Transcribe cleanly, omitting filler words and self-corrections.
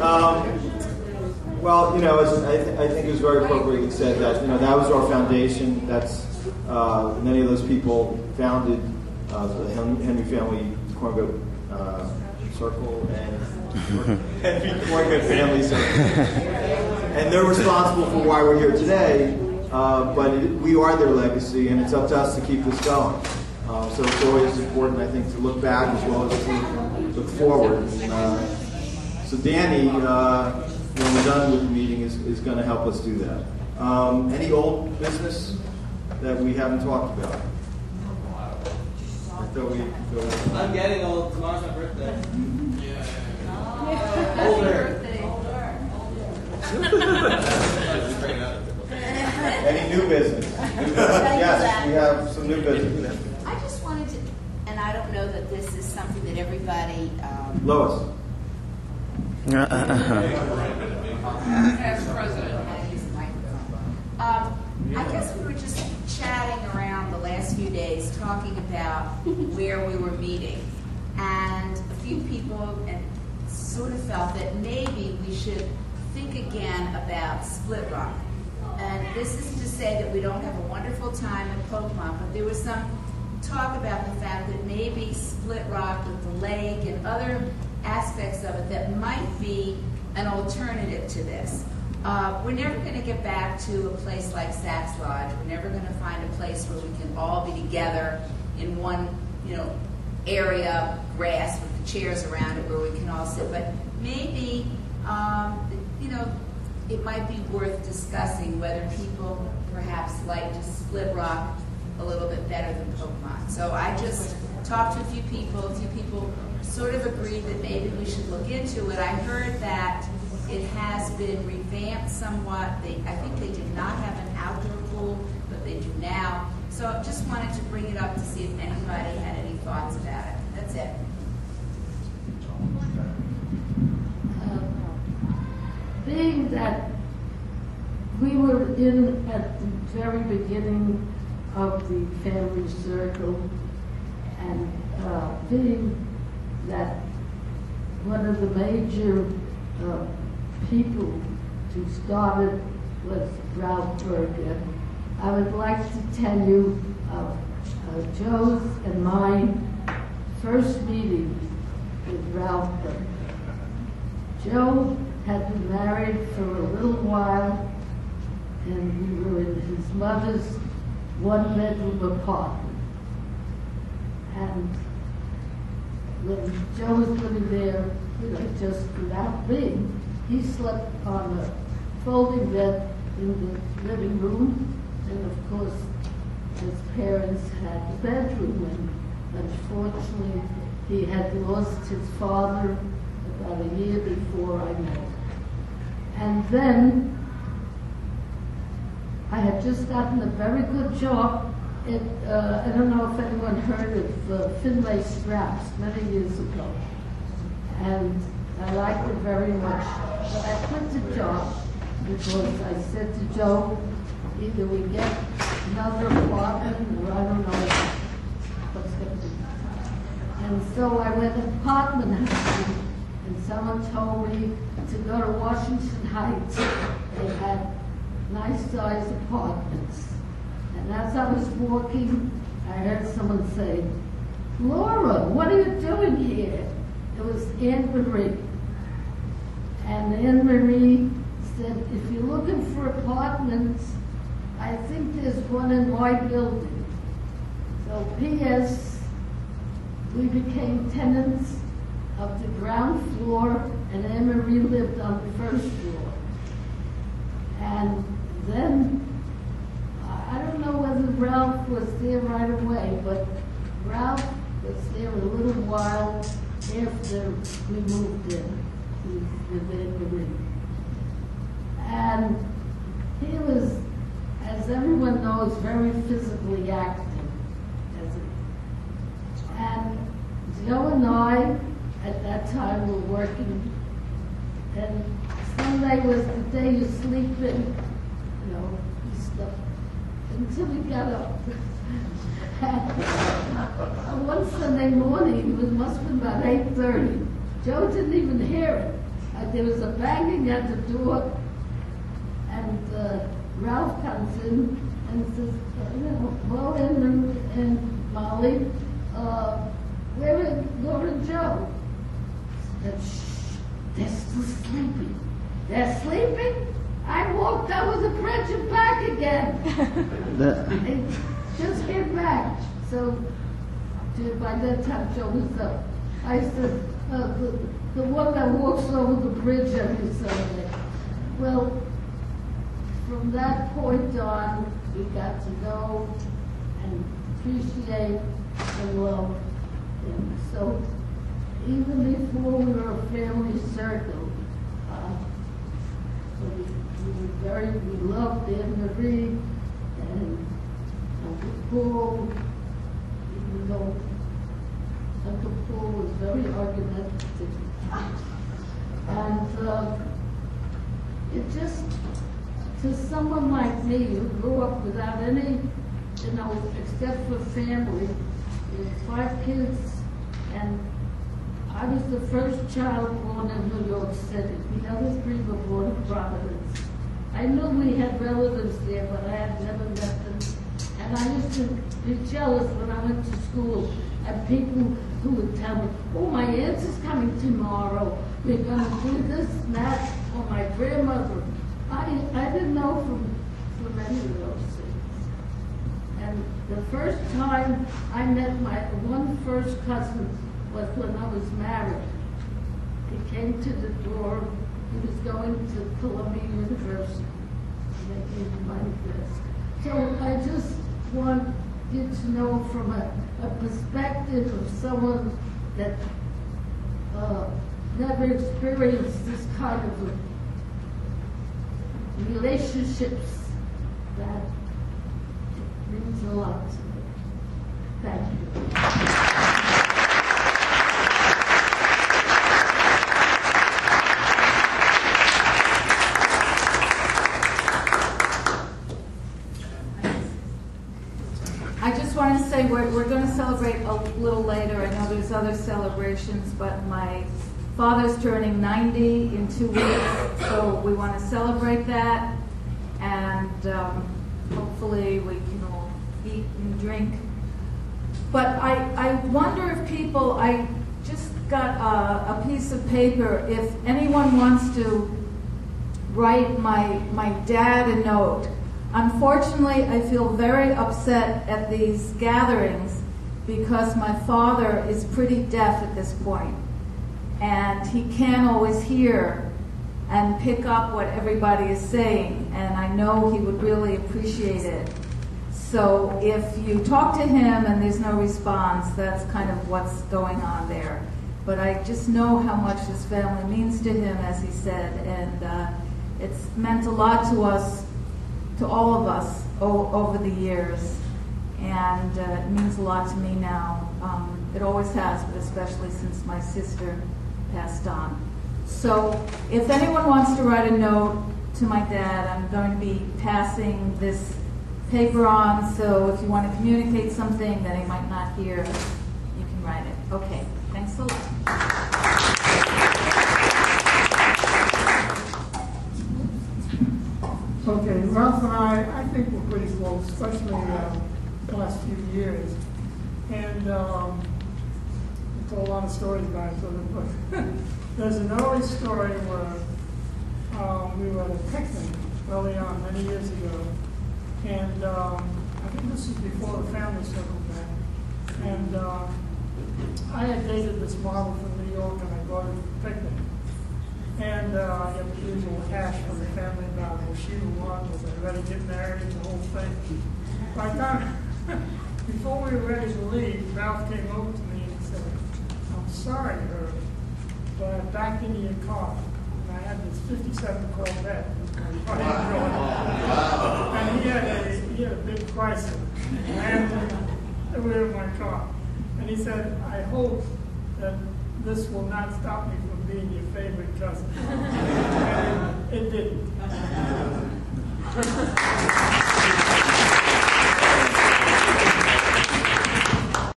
Well, you know, I think it was very appropriately said that, you know, that was our foundation. That's many of those people founded the Henry family Kornguth circle and Henry Kornguth family circle, and they're responsible for why we're here today. But we are their legacy, and it's up to us to keep this going. So it's always important, I think, to look back as well as to look forward. So Danny, when we're done with the meeting, is going to help us do that. Any old business that we haven't talked about? I thought we could go. I'm getting old. Tomorrow's my birthday. Older. Any new business? Yes, we have some new business. I just wanted to, and I don't know that this is something that everybody. Lois. As president. I guess we were just chatting around the last few days, talking about where we were meeting, and a few people sort of felt that maybe we should think again about Split Rock. And this isn't to say that we don't have a wonderful time at Pocmont, but there was some talk about the fact that maybe Split Rock with the lake and other aspects of it that might be an alternative to this. We're never going to get back to a place like Saks Lodge. We're never going to find a place where we can all be together in one, area, grass with the chairs around it where we can all sit. But maybe, it might be worth discussing whether people perhaps like to Split Rock a little bit better than Pocmont. So I just talked to a few people. A few people sort of agreed that maybe we should look into it. I heard that it has been revamped somewhat. I think they did not have an outdoor pool, but they do now. So I just wanted to bring it up to see if anybody had any thoughts about it. That's it. Being that we were in at the very beginning of the family circle, and being that one of the major people who started was Ralph Berger, I would like to tell you of Joe's and my first meeting with Ralph Berger. Joe had been married for a little while, and we were in his mother's one-bedroom apartment. And when Joe was living there, just without me, he slept on a folding bed in the living room, and of course, his parents had the bedroom, and unfortunately, he had lost his father about a year before I met him. And then I had just gotten a very good job. I don't know if anyone heard of Finlay Straps many years ago. And I liked it very much. But I quit the job because I said to Joe, either we get another apartment or I don't know what's going to be. And so I went apartment hunting, and someone told me to go to Washington Heights. They had nice-sized apartments. And as I was walking, I heard someone say, "Laura, what are you doing here?" It was Aunt Marie. And Aunt Marie said, "If you're looking for apartments, I think there's one in my building." So P.S., we became tenants of the ground floor, and Aunt Marie lived on the first floor. And then, I don't know whether Ralph was there right away, but Ralph was there a little while after we moved in with Aunt Marie. And he was, as everyone knows, very physically active. And Joe and I, at that time, were working, and Sunday was the day you sleep in, stuff, until we got up. And one Sunday morning, it must have been about 8:30, Joe didn't even hear it. I there was a banging at the door, and Ralph comes in and says, well, and Molly, where is Laura and Joe? Said, shh, they're still sleeping. They're sleeping? I walked over the bridge and back again. And just get back. So by that time, Joe was up. I said, the one that walks over the bridge every Sunday. Well, from that point on, we got to know and appreciate and love him. So even before we were a family circle, so we loved Aunt Marie and Uncle Paul, even though Uncle Paul was very argumentative. And it just, to someone like me who grew up without any, except for family, with 5 kids, and I was the first child born in New York City. The other 3 were born in Providence. I knew we had relatives there, but I had never met them. And I used to be jealous when I went to school at people who would tell me, oh, my aunt is coming tomorrow. We're going to do this and that. Or my grandmother. I didn't know from any of those things. And the first time I met my one first cousin was when I was married. He came to the door. He was going to Columbia University. And they gave him my address. So I just want you to know from a perspective of someone that never experienced this kind of relationships, that it means a lot to me. Thank you. I just want to say we're going to celebrate a little later. I know there's other celebrations, but my father's turning 90 in 2 weeks, so we want to celebrate that, and hopefully we can all eat and drink. But I wonder if people, I just got a piece of paper, if anyone wants to write my dad a note. Unfortunately, I feel very upset at these gatherings because my father is pretty deaf at this point, and he can't always hear and pick up what everybody is saying, and I know he would really appreciate it. So if you talk to him and there's no response, that's kind of what's going on there. But I just know how much this family means to him, as he said, and it's meant a lot to us, to all of us over the years, and it means a lot to me now. It always has, but especially since my sister passed on. So if anyone wants to write a note to my dad, I'm going to be passing this paper on, so if you want to communicate something that he might not hear, you can write it. Okay, thanks a lot. Okay, Ralph and I think we're pretty close, especially the last few years. And we told a lot of stories about each other, but there's an early story where we were at a picnic early on, many years ago. And I think this was before the family circle back. And I had dated this model from New York, and I brought her to the picnic. And I got the usual hash from the family about was she the one, was I ready to get married, the whole thing. By the time, before we were ready to leave, Ralph came over to me and said, I'm sorry, Herbie, but I backed into your car. And I had this 57 Corvette. And he had a big Chrysler. And we were in my car. And he said, I hope that this will not stop me from being your favorite cousin. And it didn't.